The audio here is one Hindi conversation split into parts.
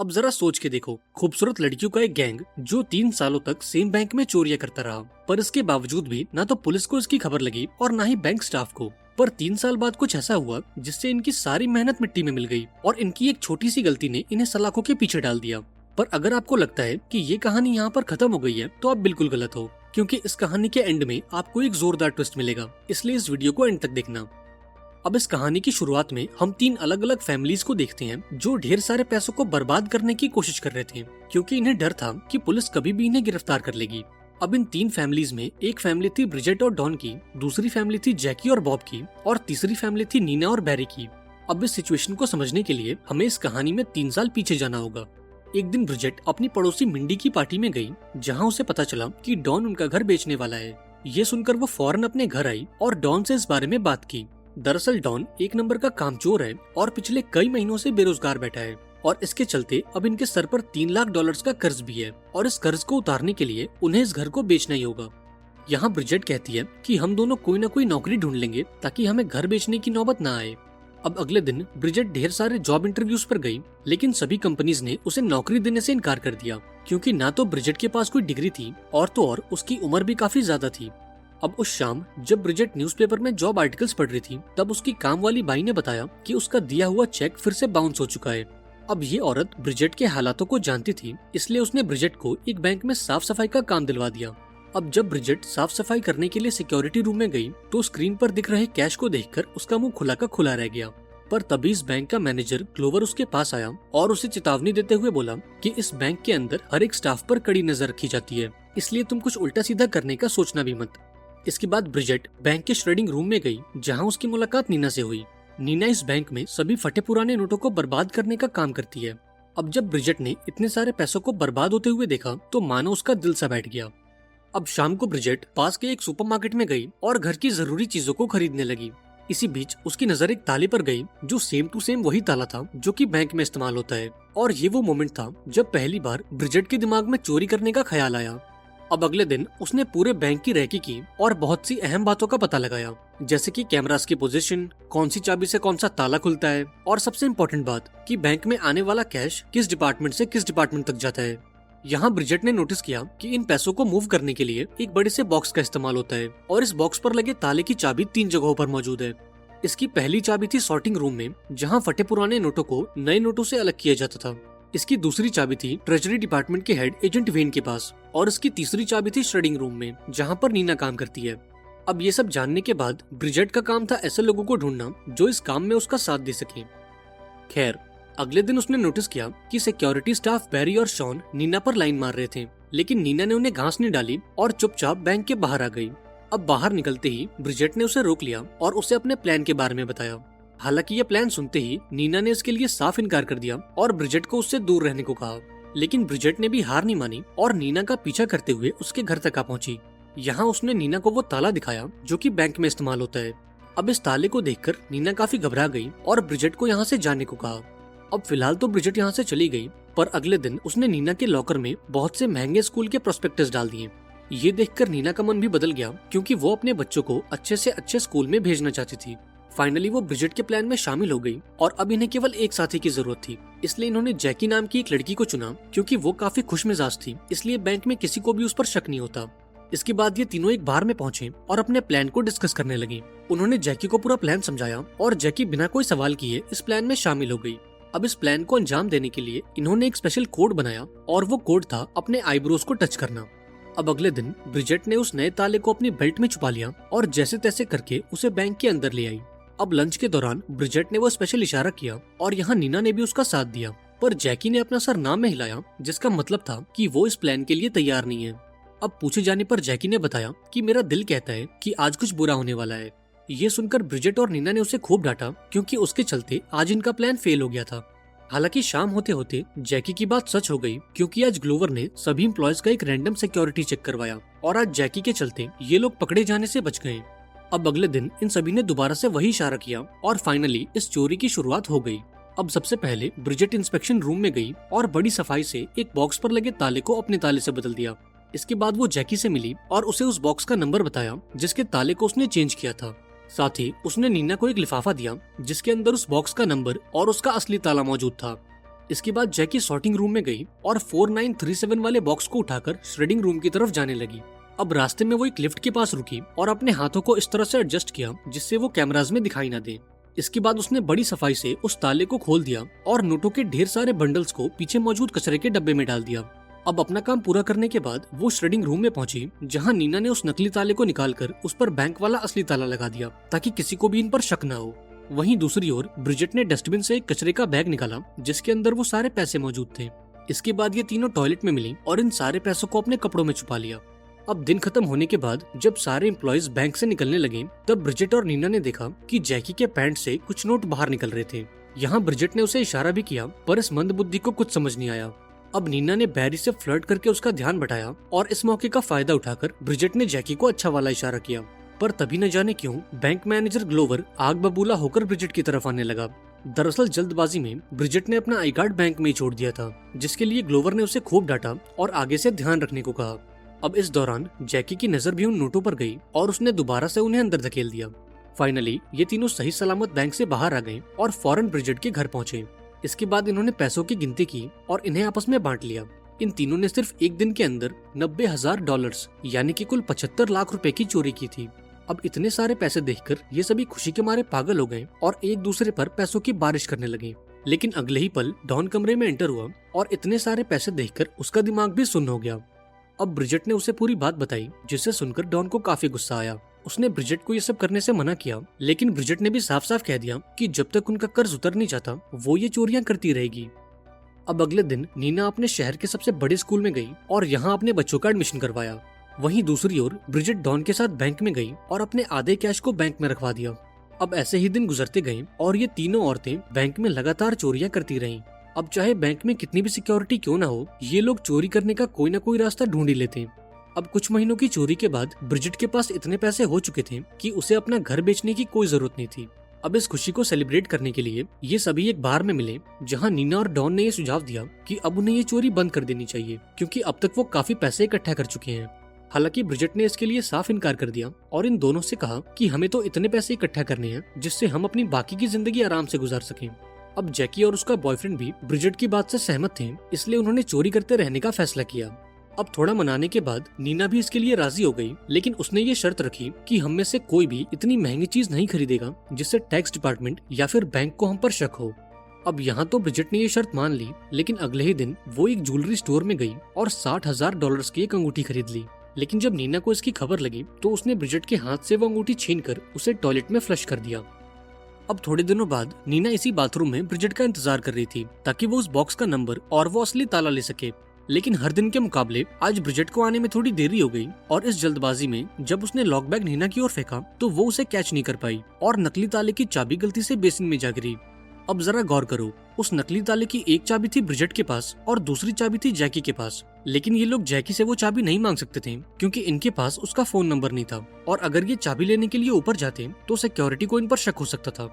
अब जरा सोच के देखो, खूबसूरत लड़कियों का एक गैंग जो 3 सालों तक सेम बैंक में चोरियां करता रहा, पर इसके बावजूद भी ना तो पुलिस को इसकी खबर लगी और ना ही बैंक स्टाफ को। पर 3 साल बाद कुछ ऐसा हुआ जिससे इनकी सारी मेहनत मिट्टी में मिल गई और इनकी एक छोटी सी गलती ने इन्हें सलाखों के पीछे डाल दिया। पर अगर आपको लगता है कि ये कहानी यहाँ पर खत्म हो गई है तो आप बिल्कुल गलत हो, क्योंकि इस कहानी के एंड में आपको एक जोरदार ट्विस्ट मिलेगा, इसलिए इस वीडियो को एंड तक देखना। अब इस कहानी की शुरुआत में हम 3 अलग अलग फैमिलीज को देखते हैं जो ढेर सारे पैसों को बर्बाद करने की कोशिश कर रहे थे, क्योंकि इन्हें डर था कि पुलिस कभी भी इन्हें गिरफ्तार कर लेगी। अब इन 3 फैमिलीज में एक फैमिली थी ब्रिजेट और डॉन की, दूसरी फैमिली थी जैकी और बॉब की, और तीसरी फैमिली थी नीना और बैरी की। अब इस सिचुएशन को समझने के लिए हमें इस कहानी में 3 साल पीछे जाना होगा। एक दिन ब्रिजेट अपनी पड़ोसी मिंडी की पार्टी में गई, जहाँ उसे पता चला कि डॉन उनका घर बेचने वाला है। ये सुनकर वो फौरन अपने घर आई और डॉन से इस बारे में बात की। दरअसल डॉन एक नंबर का कामचोर है और पिछले कई महीनों से बेरोजगार बैठा है, और इसके चलते अब इनके सर पर $3 लाख का कर्ज भी है, और इस कर्ज को उतारने के लिए उन्हें इस घर को बेचना ही होगा। यहाँ ब्रिजेट कहती है कि हम दोनों कोई ना कोई नौकरी ढूंढ लेंगे ताकि हमें घर बेचने की नौबत ना आए। अब अगले दिन ब्रिजेट ढेर सारे जॉब इंटरव्यूज पर गई, लेकिन सभी कंपनीज ने उसे नौकरी देने से इनकार कर दिया, क्योंकि ना तो ब्रिजेट के पास कोई डिग्री थी और तो और उसकी उम्र भी काफी ज्यादा थी। अब उस शाम जब ब्रिजेट न्यूज़पेपर में जॉब आर्टिकल्स पढ़ रही थी, तब उसकी काम वाली बाई ने बताया कि उसका दिया हुआ चेक फिर से बाउंस हो चुका है। अब ये औरत ब्रिजेट के हालातों को जानती थी, इसलिए उसने ब्रिजेट को एक बैंक में साफ सफाई का काम दिलवा दिया। अब जब ब्रिजेट साफ सफाई करने के लिए सिक्योरिटी रूम में गई तो स्क्रीन पर दिख रहे कैश को देखकर उसका मुंह खुला का खुला रह गया। पर तभी इस बैंक का मैनेजर ग्लोवर उसके पास आया और उसे चेतावनी देते हुए बोला कि इस बैंक के अंदर हर एक स्टाफ पर कड़ी नजर रखी जाती है, इसलिए तुम कुछ उल्टा सीधा करने का सोचना भी मत। इसके बाद ब्रिजेट बैंक के श्रेडिंग रूम में गई, जहां उसकी मुलाकात नीना से हुई। नीना इस बैंक में सभी फटे पुराने नोटों को बर्बाद करने का काम करती है। अब जब ब्रिजेट ने इतने सारे पैसों को बर्बाद होते हुए देखा तो मानो उसका दिल सा बैठ गया। अब शाम को ब्रिजेट पास के एक सुपरमार्केट में गई और घर की जरूरी चीजों को खरीदने लगी। इसी बीच उसकी नजर एक ताले पर गई जो सेम टू सेम वही ताला था जो कि बैंक में इस्तेमाल होता है, और ये वो मोमेंट था जब पहली बार ब्रिजेट के दिमाग में चोरी करने का ख्याल आया। अब अगले दिन उसने पूरे बैंक की रेकी की और बहुत सी अहम बातों का पता लगाया, जैसे कि कैमरास की पोजीशन, कौन सी चाबी से कौन सा ताला खुलता है, और सबसे इम्पोर्टेंट बात कि बैंक में आने वाला कैश किस डिपार्टमेंट से किस डिपार्टमेंट तक जाता है। यहाँ ब्रिजेट ने नोटिस किया कि इन पैसों को मूव करने के लिए एक बड़े से बॉक्स का इस्तेमाल होता है, और इस बॉक्स पर लगे ताले की चाबी 3 जगहों पर मौजूद है। इसकी पहली चाबी थी सॉर्टिंग रूम में, जहाँ फटे पुराने नोटों को नए नोटों से अलग किया जाता था। इसकी दूसरी चाबी थी ट्रेजरी डिपार्टमेंट के हेड एजेंट वेन के पास, और इसकी तीसरी चाबी थी श्रेडिंग रूम में, जहां पर नीना काम करती है। अब ये सब जानने के बाद ब्रिजेट का काम था ऐसे लोगों को ढूंढना जो इस काम में उसका साथ दे सके। खैर, अगले दिन उसने नोटिस किया कि सिक्योरिटी स्टाफ बैरी और शॉन नीना पर लाइन मार रहे थे, लेकिन नीना ने उन्हें घास नहीं डाली और चुपचाप बैंक के बाहर आ गई। अब बाहर निकलते ही ब्रिजेट ने उसे रोक लिया और उसे अपने प्लान के बारे में बताया। हालांकि ये प्लान सुनते ही नीना ने इसके लिए साफ इनकार कर दिया और ब्रिजेट को उससे दूर रहने को कहा, लेकिन ब्रिजेट ने भी हार नहीं मानी और नीना का पीछा करते हुए उसके घर तक आ पहुंची। यहाँ उसने नीना को वो ताला दिखाया जो कि बैंक में इस्तेमाल होता है। अब इस ताले को देखकर नीना काफी घबरा गई और ब्रिजेट को यहाँ से जाने को कहा। अब फिलहाल तो ब्रिजेट यहाँ से चली गई, पर अगले दिन उसने नीना के लॉकर में बहुत से महंगे स्कूल के प्रोस्पेक्टस डाल दिए। ये देखकर नीना का मन भी बदल गया, क्योंकि वो अपने बच्चों को अच्छे से अच्छे स्कूल में भेजना चाहती थी। फाइनली वो ब्रिजेट के प्लान में शामिल हो गई और अब इन्हें केवल एक साथी की जरूरत थी, इसलिए इन्होंने जैकी नाम की एक लड़की को चुना, क्योंकि वो काफी खुशमिजाज थी, इसलिए बैंक में किसी को भी उस पर शक नहीं होता। इसके बाद ये तीनों एक बार में पहुंचे और अपने प्लान को डिस्कस करने लगे। उन्होंने जैकी को पूरा प्लान समझाया और जैकी बिना कोई सवाल किए इस प्लान में शामिल हो गई। अब इस प्लान को अंजाम देने के लिए इन्होंने एक स्पेशल कोड बनाया और वो कोड था अपने आईब्रोज को टच करना। अब अगले दिन ब्रिजेट ने उस नए ताले को अपनी बेल्ट में छुपा लिया और जैसे तैसे करके उसे बैंक के अंदर ले आई। अब लंच के दौरान ब्रिजेट ने वो स्पेशल इशारा किया और यहाँ नीना ने भी उसका साथ दिया, पर जैकी ने अपना सर ना में हिलाया, जिसका मतलब था कि वो इस प्लान के लिए तैयार नहीं है। अब पूछे जाने पर जैकी ने बताया कि मेरा दिल कहता है कि आज कुछ बुरा होने वाला है। ये सुनकर ब्रिजेट और नीना ने उसे खूब डांटा, क्योंकि उसके चलते आज इनका प्लान फेल हो गया था। हालांकि शाम होते होते जैकी की बात सच हो गई, क्योंकि आज ग्लोवर ने सभी एम्प्लॉयज का एक रैंडम सिक्योरिटी चेक करवाया और आज जैकी के चलते ये लोग पकड़े जाने से बच गए। अब अगले दिन इन सभी ने दोबारा से वही इशारा किया और फाइनली इस चोरी की शुरुआत हो गई। अब सबसे पहले ब्रिजेट इंस्पेक्शन रूम में गई और बड़ी सफाई से एक बॉक्स पर लगे ताले को अपने ताले से बदल दिया। इसके बाद वो जैकी से मिली और उसे उस बॉक्स का नंबर बताया जिसके ताले को उसने चेंज किया था। साथ ही उसने नीना को एक लिफाफा दिया जिसके अंदर उस बॉक्स का नंबर और उसका असली ताला मौजूद था। इसके बाद जैकी सॉर्टिंग रूम में गई और 4937 वाले बॉक्स को उठाकर श्रेडिंग रूम की तरफ जाने लगी। अब रास्ते में वो एक लिफ्ट के पास रुकी और अपने हाथों को इस तरह से एडजस्ट किया जिससे वो कैमराज में दिखाई ना दे। इसके बाद उसने बड़ी सफाई से उस ताले को खोल दिया और नोटों के ढेर सारे बंडल्स को पीछे मौजूद कचरे के डब्बे में डाल दिया। अब अपना काम पूरा करने के बाद वो श्रेडिंग रूम में पहुंची, जहां नीना ने उस नकली ताले को निकालकर उस पर बैंक वाला असली ताला लगा दिया ताकि किसी को भी इन पर शक न हो। वहीं दूसरी ओर ब्रिजेट ने डस्टबिन से एक कचरे का बैग निकाला जिसके अंदर वो सारे पैसे मौजूद थे। इसके बाद ये तीनों टॉयलेट में मिली और इन सारे पैसों को अपने कपड़ों में छुपा लिया। अब दिन खत्म होने के बाद जब सारे एम्प्लॉयज बैंक से निकलने लगे, तब ब्रिजेट और नीना ने देखा कि जैकी के पैंट से कुछ नोट बाहर निकल रहे थे। यहाँ ब्रिजेट ने उसे इशारा भी किया, पर इस मंदबुद्धि को कुछ समझ नहीं आया। अब नीना ने बैरी से फ्लर्ट करके उसका ध्यान बटाया और इस मौके का फायदा उठाकर ब्रिजेट ने जैकी को अच्छा वाला इशारा किया। पर तभी न जाने क्यों बैंक मैनेजर ग्लोवर आग बबूला होकर ब्रिजेट की तरफ आने लगा। दरअसल जल्दबाजी में ब्रिजेट ने अपना आई कार्ड बैंक में ही छोड़ दिया था, जिसके लिए ग्लोवर ने उसे खूब डांटा और आगे से ध्यान रखने को कहा। अब इस दौरान जैकी की नजर भी उन नोटों पर गई और उसने दोबारा से उन्हें अंदर धकेल दिया। फाइनली ये तीनों सही सलामत बैंक से बाहर आ गए और फौरन ब्रिजेट के घर पहुंचे। इसके बाद इन्होंने पैसों की गिनती की और इन्हें आपस में बांट लिया। इन तीनों ने सिर्फ एक दिन के अंदर $90,000 यानी कि कुल 75 लाख रुपए की चोरी की थी। अब इतने सारे पैसे देखकर ये सभी खुशी के मारे पागल हो गए और एक दूसरे पर पैसों की बारिश करने लगे। लेकिन अगले ही पल डॉन कमरे में एंटर हुआ और इतने सारे पैसे देखकर उसका दिमाग भी सुन्न हो गया। अब ब्रिजेट ने उसे पूरी बात बताई, जिसे सुनकर डॉन को काफी गुस्सा आया। उसने ब्रिजेट को ये सब करने से मना किया, लेकिन ब्रिजेट ने भी साफ साफ कह दिया कि जब तक उनका कर्ज उतर नहीं जाता वो ये चोरियां करती रहेगी। अब अगले दिन नीना अपने शहर के सबसे बड़े स्कूल में गई और यहाँ अपने बच्चों का एडमिशन करवाया। वहीं दूसरी ओर ब्रिजेट डॉन के साथ बैंक में गई और अपने आधे कैश को बैंक में रखवा दिया। अब ऐसे ही दिन गुजरते गए और ये तीनों औरतें बैंक में लगातार चोरियां करती रहीं। अब चाहे बैंक में कितनी भी सिक्योरिटी क्यों ना हो, ये लोग चोरी करने का कोई ना कोई रास्ता ढूंढ ही लेते। अब कुछ महीनों की चोरी के बाद ब्रिजेट के पास इतने पैसे हो चुके थे कि उसे अपना घर बेचने की कोई जरूरत नहीं थी। अब इस खुशी को सेलिब्रेट करने के लिए ये सभी एक बार में मिले, जहां नीना और डॉन ने ये सुझाव दिया कि अब उन्हें ये चोरी बंद कर देनी चाहिए, क्योंकि अब तक वो काफी पैसे इकट्ठा कर चुके हैं। हालांकि ब्रिजेट ने इसके लिए साफ इनकार कर दिया और इन दोनों से कहा कि हमें तो इतने पैसे इकट्ठा करने हैं जिससे हम अपनी बाकी की जिंदगी आराम से गुजार सकें। अब जैकी और उसका बॉयफ्रेंड भी ब्रिजेट की बात से सहमत थे, इसलिए उन्होंने चोरी करते रहने का फैसला किया। अब थोड़ा मनाने के बाद नीना भी इसके लिए राजी हो गई, लेकिन उसने ये शर्त रखी कि हम में से कोई भी इतनी महंगी चीज नहीं खरीदेगा जिससे टैक्स डिपार्टमेंट या फिर बैंक को हम पर शक हो। अब यहाँ तो ब्रिजेट ने ये शर्त मान ली, लेकिन अगले ही दिन वो एक ज्वेलरी स्टोर में गई और $60,000 की एक अंगूठी खरीद ली। लेकिन जब नीना को इसकी खबर लगी तो उसने ब्रिजेट के हाथ से वो अंगूठी छीनकर उसे टॉयलेट में फ्लश कर दिया। अब थोड़े दिनों बाद नीना इसी बाथरूम में ब्रिजेट का इंतजार कर रही थी ताकि वो उस बॉक्स का नंबर और वो असली ताला ले सके। लेकिन हर दिन के मुकाबले आज ब्रिजेट को आने में थोड़ी देरी हो गई और इस जल्दबाजी में जब उसने लॉक बैग नीना की ओर फेंका तो वो उसे कैच नहीं कर पाई और नकली ताले की चाबी गलती से बेसिन में जा गिरी। अब जरा गौर करो, उस नकली ताले की एक चाबी थी ब्रिजेट के पास और दूसरी चाबी थी जैकी के पास। लेकिन ये लोग जैकी से वो चाबी नहीं मांग सकते थे क्योंकि इनके पास उसका फोन नंबर नहीं था, और अगर ये चाबी लेने के लिए ऊपर जाते तो सिक्योरिटी को इन पर शक हो सकता था।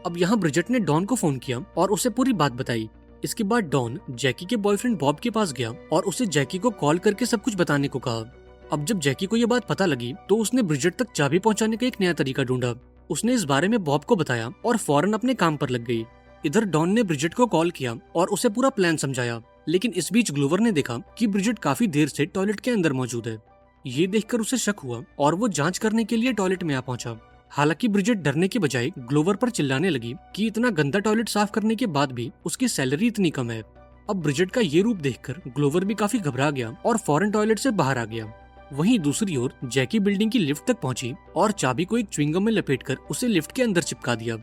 अब यहाँ ब्रिजेट ने डॉन को फोन किया और उसे पूरी बात बताई। इसके बाद डॉन जैकी के बॉयफ्रेंड बॉब के पास गया और उसे जैकी को कॉल करके सब कुछ बताने को कहा। अब जब जैकी को ये बात पता लगी तो उसने ब्रिजेट तक चाबी पहुंचाने का एक नया तरीका ढूंढा। उसने इस बारे में बॉब को बताया और फौरन अपने काम पर लग गई। इधर डॉन ने ब्रिजेट को कॉल किया और उसे पूरा प्लान समझाया, लेकिन इस बीच ग्लोवर ने देखा कि ब्रिजेट काफी देर से टॉयलेट के अंदर मौजूद है। ये देखकर उसे शक हुआ और वो जांच करने के लिए टॉयलेट में आ पहुंचा। हालांकि ब्रिजेट डरने के बजाय ग्लोवर पर चिल्लाने लगी कि इतना गंदा टॉयलेट साफ करने के बाद भी उसकी सैलरी इतनी कम है। अब ब्रिजेट का ये रूप देखकर ग्लोवर भी काफी घबरा गया और फौरन टॉयलेट से बाहर आ गया। वहीं दूसरी ओर जैकी बिल्डिंग की लिफ्ट तक पहुंची और चाबी को एक च्युइंगम में लपेटकर उसे लिफ्ट के अंदर चिपका दिया।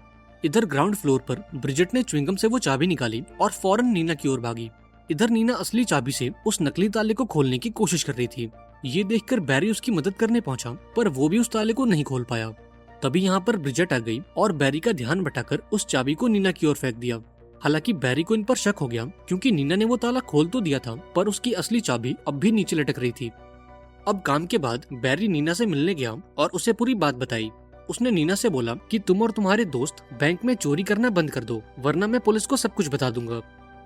इधर ग्राउंड फ्लोर पर ब्रिजेट ने च्युइंगम से वो चाबी निकाली और फौरन नीना की ओर भागी। इधर नीना असली चाबी से उस नकली ताले को खोलने की कोशिश कर रही थी। ये देखकर बैरी उसकी मदद करने पहुंचा, पर वो भी उस ताले को नहीं खोल पाया। तभी यहाँ पर ब्रिजेट आ गई और बैरी का ध्यान बटाकर उस चाबी को नीना की ओर फेंक दिया। हालांकि बैरी को इन पर शक हो गया क्योंकि नीना ने वो ताला खोल तो दिया था, पर उसकी असली चाबी अब भी नीचे लटक रही थी। अब काम के बाद बैरी नीना से मिलने गया और उसे पूरी बात बताई। उसने नीना से बोला कि तुम और तुम्हारे दोस्त बैंक में चोरी करना बंद कर दो, वरना मैं पुलिस को सब कुछ बता दूंगा।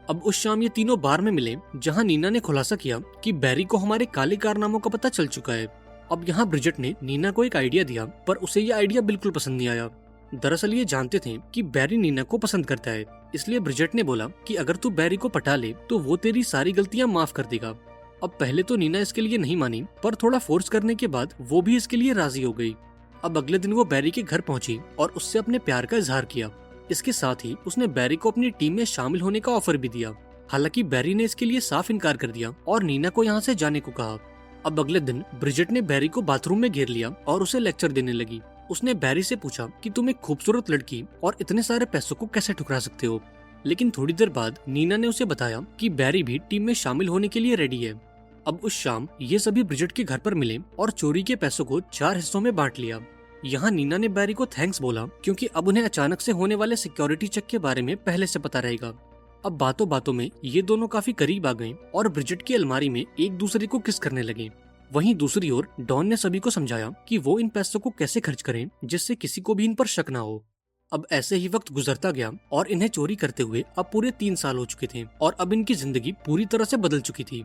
अब उस शाम ये तीनों बार में मिले, जहां नीना ने खुलासा किया कि बैरी को हमारे काले कारनामों का पता चल चुका है। अब यहाँ ब्रिजेट ने नीना को एक आइडिया दिया, पर उसे ये आइडिया बिल्कुल पसंद नहीं आया। दरअसल ये जानते थे कि बैरी नीना को पसंद करता है, इसलिए ब्रिजेट ने बोला कि अगर तू बैरी को पटा ले तो वो तेरी सारी गलतियां माफ कर देगा। अब पहले तो नीना इसके लिए नहीं मानी, पर थोड़ा फोर्स करने के बाद वो भी इसके लिए राजी हो गई। अब अगले दिन वो बैरी के घर पहुंची और उससे अपने प्यार का इजहार किया। इसके साथ ही उसने बैरी को अपनी टीम में शामिल होने का ऑफर भी दिया। हालांकि बैरी ने इसके लिए साफ इनकार कर दिया और नीना को यहाँ से जाने को कहा। अब अगले दिन ब्रिजेट ने बैरी को बाथरूम में घेर लिया और उसे लेक्चर देने लगी। उसने बैरी से पूछा कि तुम एक खूबसूरत लड़की और इतने सारे पैसों को कैसे ठुकरा सकते हो। लेकिन थोड़ी देर बाद नीना ने उसे बताया कि बैरी भी टीम में शामिल होने के लिए रेडी है। अब उस शाम ये सभी ब्रिजेट के घर पर मिले और चोरी के पैसों को 4 हिस्सों में बांट लिया। यहाँ नीना ने बैरी को थैंक्स बोला क्योंकि अब उन्हें अचानक से होने वाले सिक्योरिटी चेक के बारे में पहले से पता रहेगा। अब बातों बातों में ये दोनों काफी करीब आ गए और ब्रिजेट की अलमारी में एक दूसरे को किस करने लगे। वहीं दूसरी ओर डॉन ने सभी को समझाया कि वो इन पैसों को कैसे खर्च करें जिससे किसी को भी इन पर शक ना हो। अब ऐसे ही वक्त गुजरता गया और इन्हें चोरी करते हुए अब पूरे 3 साल हो चुके थे और अब इनकी जिंदगी पूरी तरह से बदल चुकी थी।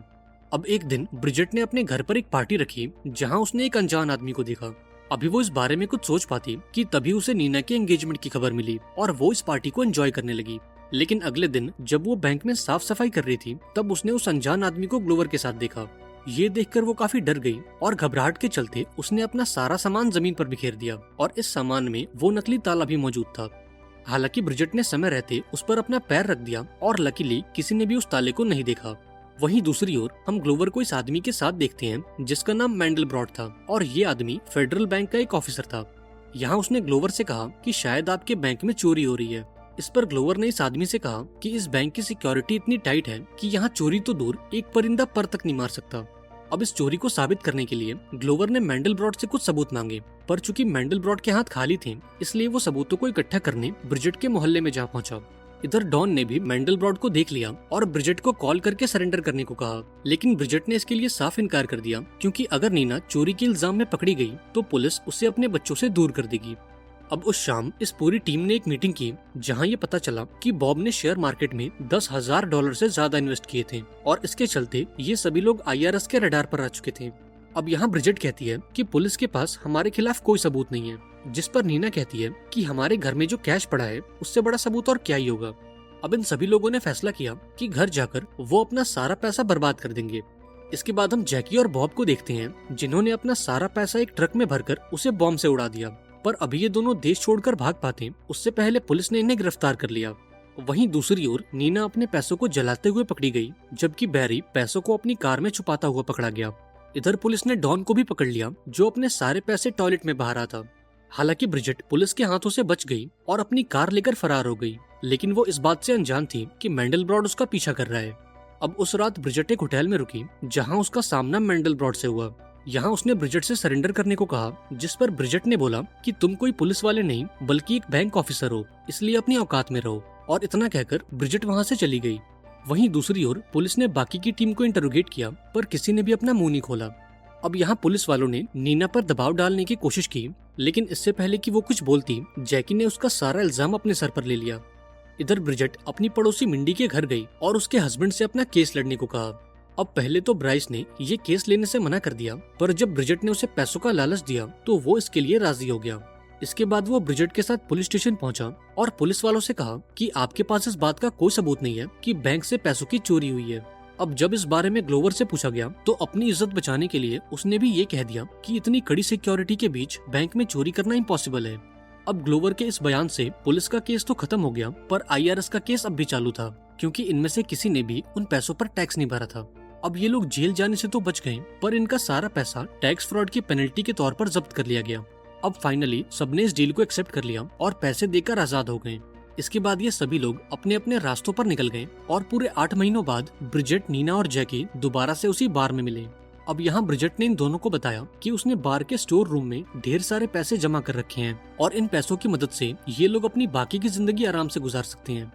अब एक दिन ब्रिजेट ने अपने घर पर एक पार्टी रखी जहाँ उसने एक अनजान आदमी को देखा। अभी वो इस बारे में कुछ सोच पाती कि तभी उसे नीना के एंगेजमेंट की खबर मिली और वो इस पार्टी को एंजॉय करने लगी। लेकिन अगले दिन जब वो बैंक में साफ सफाई कर रही थी तब उसने उस अनजान आदमी को ग्लोवर के साथ देखा। ये देखकर वो काफी डर गई और घबराहट के चलते उसने अपना सारा सामान जमीन पर बिखेर दिया और इस सामान में वो नकली ताला भी मौजूद था। हालांकि ब्रिजेट ने समय रहते उस पर अपना पैर रख दिया और लकीली किसी ने भी उस ताले को नहीं देखा। वहीं दूसरी ओर हम ग्लोवर को इस आदमी के साथ देखते हैं जिसका नाम मैंडलब्रॉट था और ये आदमी फेडरल बैंक का एक ऑफिसर था। यहाँ उसने ग्लोवर से कहा कि शायद आपके बैंक में चोरी हो रही है। इस पर ग्लोवर ने इस आदमी से कहा कि इस बैंक की सिक्योरिटी इतनी टाइट है कि यहाँ चोरी तो दूर एक परिंदा पर तक नहीं मार सकता। अब इस चोरी को साबित करने के लिए ग्लोवर ने मैंडलब्रॉट से कुछ सबूत मांगे, पर चूंकि मैंडलब्रॉट के हाथ खाली थे इसलिए वो सबूतों को इकट्ठा करने ब्रिजेट के मोहल्ले में जा पहुंचा। इधर डॉन ने भी मैंडलब्रॉट को देख लिया और ब्रिजेट को कॉल करके सरेंडर करने को कहा, लेकिन ब्रिजेट ने इसके लिए साफ इनकार कर दिया क्योंकि अगर नीना चोरी के इल्जाम में पकड़ी गई तो पुलिस उसे अपने बच्चों से दूर कर देगी। अब उस शाम इस पूरी टीम ने एक मीटिंग की जहां ये पता चला कि बॉब ने शेयर मार्केट में $10,000 से ज्यादा इन्वेस्ट किए थे और इसके चलते ये सभी लोग IRS के रडार पर आ चुके थे। अब यहाँ ब्रिजेट कहती है कि पुलिस के पास हमारे खिलाफ कोई सबूत नहीं है, जिस पर नीना कहती है कि हमारे घर में जो कैश पड़ा है उससे बड़ा सबूत और क्या ही होगा। अब इन सभी लोगों ने फैसला किया कि घर जाकर वो अपना सारा पैसा बर्बाद कर देंगे। इसके बाद हम जैकी और बॉब को देखते हैं जिन्होंने अपना सारा पैसा एक ट्रक में भरकर उसे बॉम्ब से उड़ा दिया, पर अभी ये दोनों देश छोड़कर भाग पाते उससे पहले पुलिस ने इन्हें गिरफ्तार कर लिया। वहीं दूसरी ओर नीना अपने पैसों को जलाते हुए पकड़ी गई, जबकि बैरी पैसों को अपनी कार में छुपाता हुआ पकड़ा गया। इधर पुलिस ने डॉन को भी पकड़ लिया जो अपने सारे पैसे टॉयलेट में बहा रहा था। हालांकि ब्रिजेट पुलिस के हाथों से बच गई और अपनी कार लेकर फरार हो गई, लेकिन वो इस बात से अनजान थी कि मैंडलब्रॉट उसका पीछा कर रहा है। अब उस रात ब्रिजेट एक होटल में रुकी जहां उसका सामना मैंडलब्रॉट से हुआ। यहाँ उसने ब्रिजेट से सरेंडर करने को कहा, जिस पर ब्रिजेट ने बोला कि तुम कोई पुलिस वाले नहीं बल्कि एक बैंक ऑफिसर हो, इसलिए अपनी औकात में रहो, और इतना कहकर ब्रिजेट वहाँ से चली गई। वहीं दूसरी ओर पुलिस ने बाकी की टीम को इंटरोगेट किया, पर किसी ने भी अपना मुंह नहीं खोला। अब यहाँ पुलिस वालों ने नीना पर दबाव डालने की कोशिश की, लेकिन इससे पहले कि वो कुछ बोलती जैकी ने उसका सारा इल्जाम अपने सर पर ले लिया। इधर ब्रिजेट अपनी पड़ोसी मिंडी के घर गई और उसके हस्बैंड से अपना केस लड़ने को कहा। अब पहले तो ब्राइस ने ये केस लेने से मना कर दिया, पर जब ब्रिजेट ने उसे पैसों का लालच दिया तो वो इसके लिए राजी हो गया। इसके बाद वो ब्रिजेट के साथ पुलिस स्टेशन पहुंचा और पुलिस वालों से कहा कि आपके पास इस बात का कोई सबूत नहीं है कि बैंक से पैसों की चोरी हुई है। अब जब इस बारे में ग्लोवर से पूछा गया तो अपनी इज्जत बचाने के लिए उसने भी ये कह दिया कि इतनी कड़ी सिक्योरिटी के बीच बैंक में चोरी करना इम्पॉसिबल है। अब ग्लोवर के इस बयान से पुलिस का केस तो खत्म हो गया, पर IRS का केस अब भी चालू था क्योंकि इनमें से किसी ने भी उन पैसों पर टैक्स नहीं भरा था। अब ये लोग जेल जाने से तो बच गए, पर इनका सारा पैसा टैक्स फ्रॉड की पेनल्टी के तौर पर जब्त कर लिया गया। अब फाइनली सबने इस डील को एक्सेप्ट कर लिया और पैसे देकर आजाद हो गए। इसके बाद ये सभी लोग अपने अपने रास्तों पर निकल गए और पूरे 8 महीनों बाद ब्रिजेट, नीना और जैकी दोबारा से उसी बार में मिले। अब यहाँ ब्रिजेट ने इन दोनों को बताया कि उसने बार के स्टोर रूम में ढेर सारे पैसे जमा कर रखे हैं और इन पैसों की मदद से ये लोग अपनी बाकी की जिंदगी आराम से गुजार सकते हैं।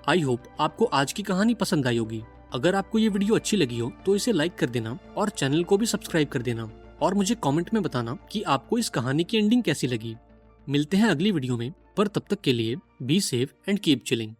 आई होप आपको आज की कहानी पसंद आई होगी। अगर आपको ये वीडियो अच्छी लगी हो तो इसे लाइक कर देना और चैनल को भी सब्सक्राइब कर देना और मुझे कमेंट में बताना कि आपको इस कहानी की एंडिंग कैसी लगी। मिलते हैं अगली वीडियो में, पर तब तक के लिए be safe and keep chilling.